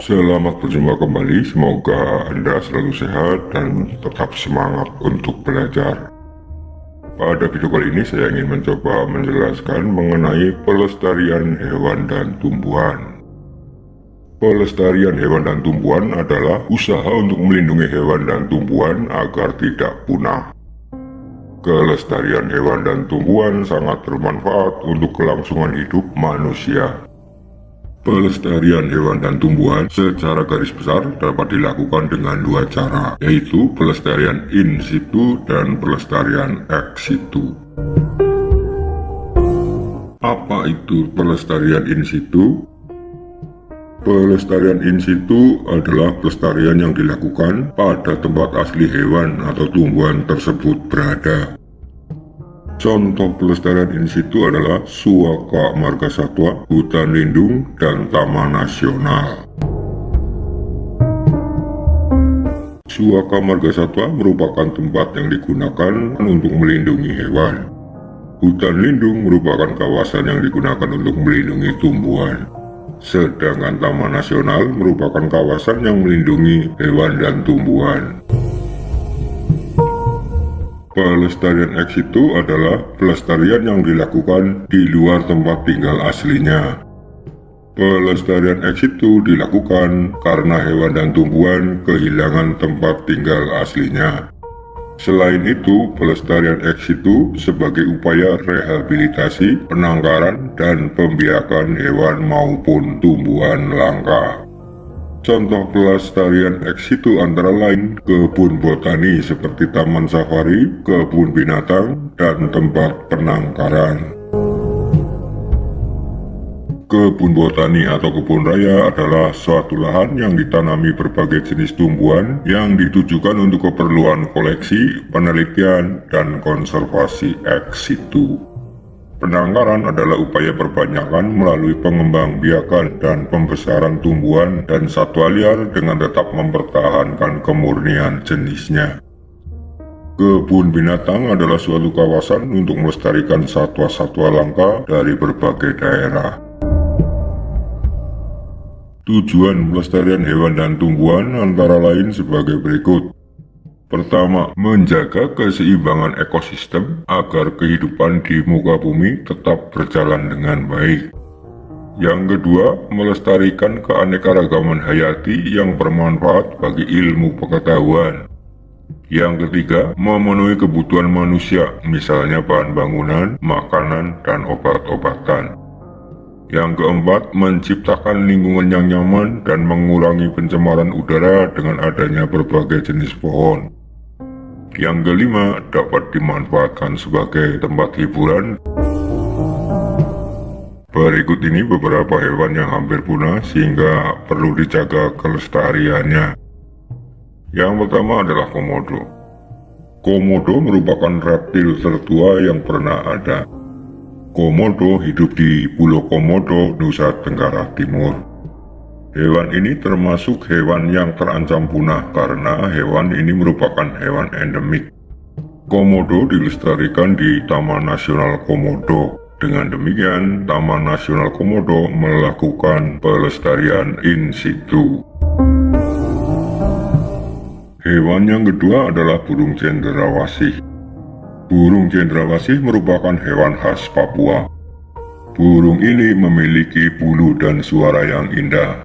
Selamat berjumpa kembali, semoga Anda selalu sehat dan tetap semangat untuk belajar. Pada video kali ini saya ingin mencoba menjelaskan mengenai pelestarian hewan dan tumbuhan. Pelestarian hewan dan tumbuhan adalah usaha untuk melindungi hewan dan tumbuhan agar tidak punah. Kelestarian hewan dan tumbuhan sangat bermanfaat untuk kelangsungan hidup manusia. Pelestarian hewan dan tumbuhan secara garis besar dapat dilakukan dengan dua cara, yaitu pelestarian in situ dan pelestarian ex situ. Apa itu pelestarian in situ? Pelestarian in situ adalah pelestarian yang dilakukan pada tempat asli hewan atau tumbuhan tersebut berada. Contoh pelestarian in situ adalah Suaka Margasatwa, hutan lindung, dan taman nasional. Suaka Margasatwa merupakan tempat yang digunakan untuk melindungi hewan. Hutan lindung merupakan kawasan yang digunakan untuk melindungi tumbuhan. Sedangkan taman nasional merupakan kawasan yang melindungi hewan dan tumbuhan. Pelestarian ex situ adalah pelestarian yang dilakukan di luar tempat tinggal aslinya. Pelestarian ex situ dilakukan karena hewan dan tumbuhan kehilangan tempat tinggal aslinya. Selain itu, pelestarian ex situ sebagai upaya rehabilitasi, penangkaran, dan pembiakan hewan maupun tumbuhan langka. Contoh pelestarian ex situ antara lain kebun botani seperti taman safari, kebun binatang, dan tempat penangkaran. Kebun botani atau kebun raya adalah suatu lahan yang ditanami berbagai jenis tumbuhan yang ditujukan untuk keperluan koleksi, penelitian, dan konservasi ex situ. Penangkaran adalah upaya perbanyakan melalui pengembangbiakan dan pembesaran tumbuhan dan satwa liar dengan tetap mempertahankan kemurnian jenisnya. Kebun binatang adalah suatu kawasan untuk melestarikan satwa-satwa langka dari berbagai daerah. Tujuan pelestarian hewan dan tumbuhan antara lain sebagai berikut. Pertama, menjaga keseimbangan ekosistem agar kehidupan di muka bumi tetap berjalan dengan baik. Yang kedua, melestarikan keanekaragaman hayati yang bermanfaat bagi ilmu pengetahuan. Yang ketiga, memenuhi kebutuhan manusia, misalnya bahan bangunan, makanan, dan obat-obatan. Yang keempat, menciptakan lingkungan yang nyaman dan mengurangi pencemaran udara dengan adanya berbagai jenis pohon. Yang kelima, dapat dimanfaatkan sebagai tempat hiburan. Berikut ini beberapa hewan yang hampir punah sehingga perlu dijaga kelestariannya. Yang pertama adalah komodo. Komodo merupakan reptil tertua yang pernah ada. Komodo hidup di Pulau Komodo, Nusa Tenggara Timur. Hewan ini termasuk hewan yang terancam punah karena hewan ini merupakan hewan endemik. Komodo dilestarikan di Taman Nasional Komodo. Dengan demikian, Taman Nasional Komodo melakukan pelestarian in situ. Hewan yang kedua adalah burung cendrawasih. Burung cendrawasih merupakan hewan khas Papua. Burung ini memiliki bulu dan suara yang indah.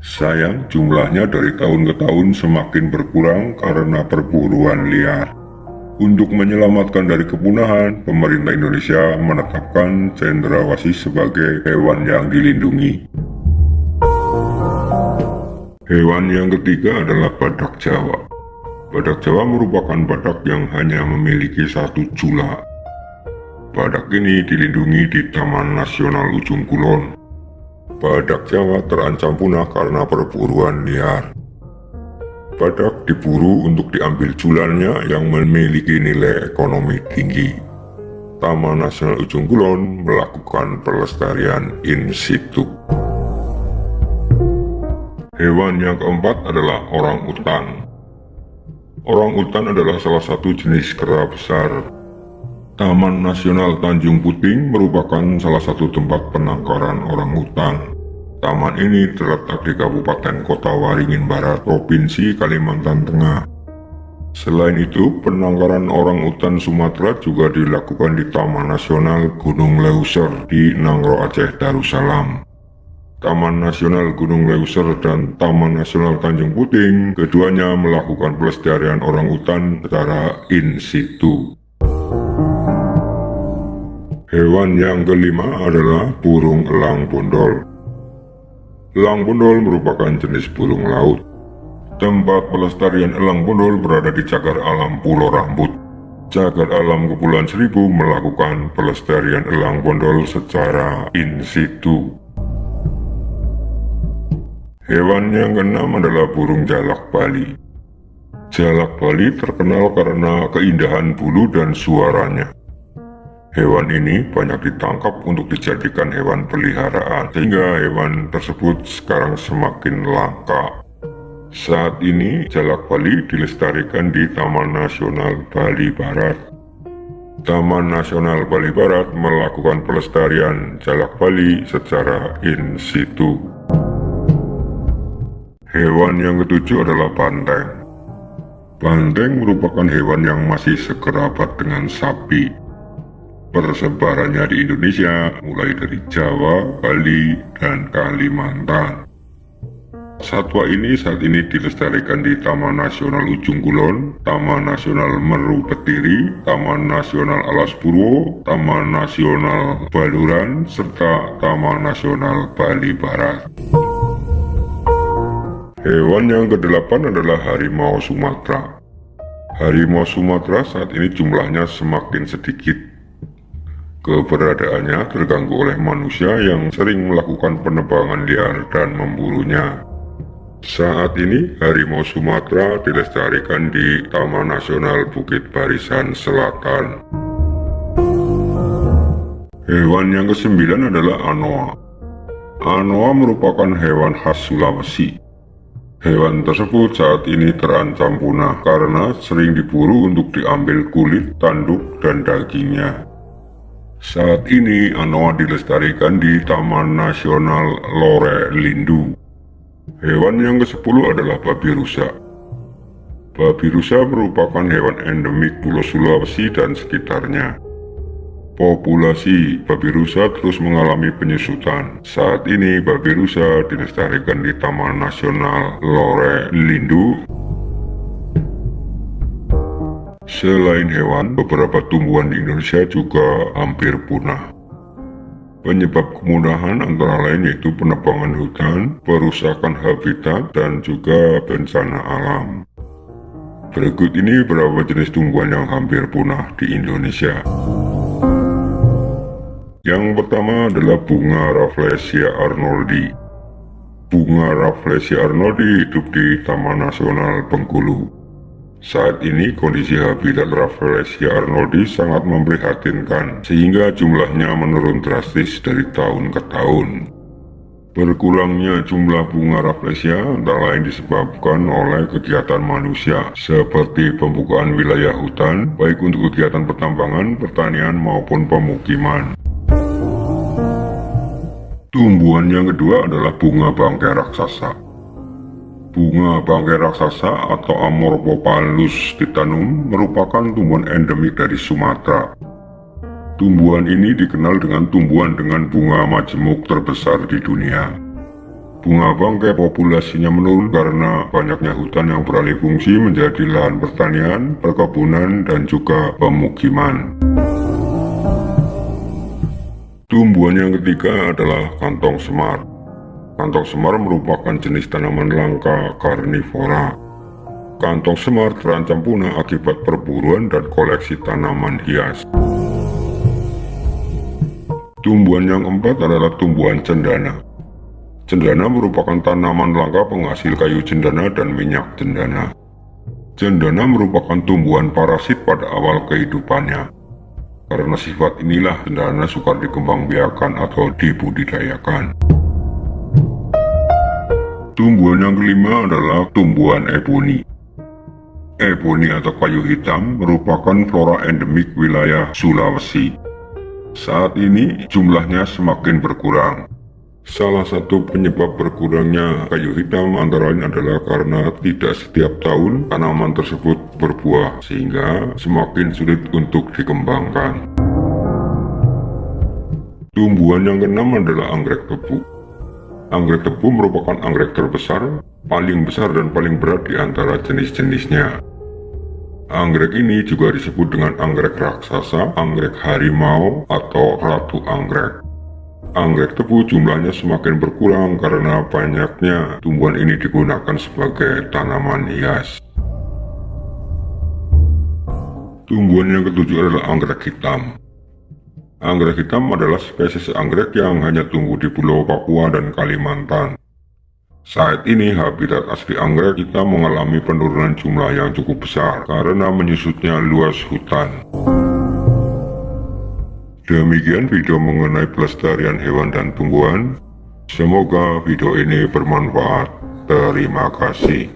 Sayang, jumlahnya dari tahun ke tahun semakin berkurang karena perburuan liar. Untuk menyelamatkan dari kepunahan, pemerintah Indonesia menetapkan cendrawasih sebagai hewan yang dilindungi. Hewan yang ketiga adalah badak Jawa. Badak Jawa merupakan badak yang hanya memiliki satu jula. Badak ini dilindungi di Taman Nasional Ujung Kulon. Badak Jawa terancam punah karena perburuan liar. Badak diburu untuk diambil julannya yang memiliki nilai ekonomi tinggi. Taman Nasional Ujung Kulon melakukan pelestarian in situ. Hewan yang keempat adalah orang utan. Orang utan adalah salah satu jenis kera besar. Taman Nasional Tanjung Puting merupakan salah satu tempat penangkaran orang utan. Taman ini terletak di Kabupaten Kota Waringin Barat, Provinsi Kalimantan Tengah. Selain itu, penangkaran orangutan Sumatera juga dilakukan di Taman Nasional Gunung Leuser di Nangro Aceh Darussalam. Taman Nasional Gunung Leuser dan Taman Nasional Tanjung Puting, keduanya melakukan pelestarian orangutan secara in situ. Hewan yang kelima adalah burung elang bondol. Elang bondol merupakan jenis burung laut. Tempat pelestarian elang bondol berada di Cagar Alam Pulau Rambut. Cagar Alam Kepulauan Seribu melakukan pelestarian elang bondol secara in situ. Hewan yang keenam adalah burung jalak Bali. Jalak Bali terkenal karena keindahan bulu dan suaranya. Hewan ini banyak ditangkap untuk dijadikan hewan peliharaan, sehingga hewan tersebut sekarang semakin langka. Saat ini, jalak Bali dilestarikan di Taman Nasional Bali Barat. Taman Nasional Bali Barat melakukan pelestarian jalak Bali secara in situ. Hewan yang ketujuh adalah banteng. Banteng merupakan hewan yang masih sekerabat dengan sapi. Persebarannya di Indonesia mulai dari Jawa, Bali, dan Kalimantan. Satwa ini saat ini dilestarikan di Taman Nasional Ujung Kulon, Taman Nasional Meru Betiri, Taman Nasional Alas Purwo, Taman Nasional Baluran, serta Taman Nasional Bali Barat. Hewan yang kedelapan adalah harimau Sumatera. Harimau Sumatera saat ini jumlahnya semakin sedikit. Keberadaannya terganggu oleh manusia yang sering melakukan penebangan liar dan memburunya. Saat ini, harimau Sumatera dilestarikan di Taman Nasional Bukit Barisan Selatan. Hewan yang kesembilan adalah anoa. Anoa merupakan hewan khas Sulawesi. Hewan tersebut saat ini terancam punah karena sering diburu untuk diambil kulit, tanduk, dan dagingnya. Saat ini, anoa dilestarikan di Taman Nasional Lore Lindu. Hewan yang ke-10 adalah babi rusa. Babi rusa merupakan hewan endemik Pulau Sulawesi dan sekitarnya. Populasi babi rusa terus mengalami penyusutan. Saat ini babi rusa dilestarikan di Taman Nasional Lore Lindu. Selain hewan, beberapa tumbuhan di Indonesia juga hampir punah. Penyebab kemudahan antara lain yaitu penebangan hutan, perusakan habitat, dan juga bencana alam. Berikut ini beberapa jenis tumbuhan yang hampir punah di Indonesia. Yang pertama adalah bunga Rafflesia arnoldi. Bunga Rafflesia arnoldi hidup di Taman Nasional Bengkulu. Saat ini kondisi habitat Rafflesia arnoldi sangat memprihatinkan sehingga jumlahnya menurun drastis dari tahun ke tahun. Berkurangnya jumlah bunga Rafflesia antara lain disebabkan oleh kegiatan manusia seperti pembukaan wilayah hutan baik untuk kegiatan pertambangan, pertanian maupun pemukiman. Tumbuhan yang kedua adalah bunga bangkai raksasa. Bunga bangkai raksasa atau Amorphophallus titanum merupakan tumbuhan endemik dari Sumatera. Tumbuhan ini dikenal dengan tumbuhan dengan bunga majemuk terbesar di dunia. Bunga bangkai populasinya menurun karena banyaknya hutan yang beralih fungsi menjadi lahan pertanian, perkebunan, dan juga pemukiman. Tumbuhan yang ketiga adalah kantong semar. Kantong semar merupakan jenis tanaman langka karnivora. Kantong semar terancam punah akibat perburuan dan koleksi tanaman hias. Tumbuhan yang keempat adalah tumbuhan cendana. Cendana merupakan tanaman langka penghasil kayu cendana dan minyak cendana. Cendana merupakan tumbuhan parasit pada awal kehidupannya. Karena sifat inilah cendana sukar dikembangbiakan atau dibudidayakan. Tumbuhan yang kelima adalah tumbuhan eboni. Eboni atau kayu hitam merupakan flora endemik wilayah Sulawesi. Saat ini jumlahnya semakin berkurang. Salah satu penyebab berkurangnya kayu hitam antara lain adalah karena tidak setiap tahun tanaman tersebut berbuah, sehingga semakin sulit untuk dikembangkan. Tumbuhan yang keenam adalah anggrek tebu. Anggrek tebu merupakan anggrek terbesar, paling besar dan paling berat di antara jenis-jenisnya. Anggrek ini juga disebut dengan anggrek raksasa, anggrek harimau, atau ratu anggrek. Anggrek tebu jumlahnya semakin berkurang karena banyaknya tumbuhan ini digunakan sebagai tanaman hias. Tumbuhan yang ketujuh adalah anggrek hitam. Anggrek hitam adalah spesies anggrek yang hanya tumbuh di Pulau Papua dan Kalimantan. Saat ini habitat asli anggrek hitam mengalami penurunan jumlah yang cukup besar karena menyusutnya luas hutan. Demikian video mengenai pelestarian hewan dan tumbuhan. Semoga video ini bermanfaat. Terima kasih.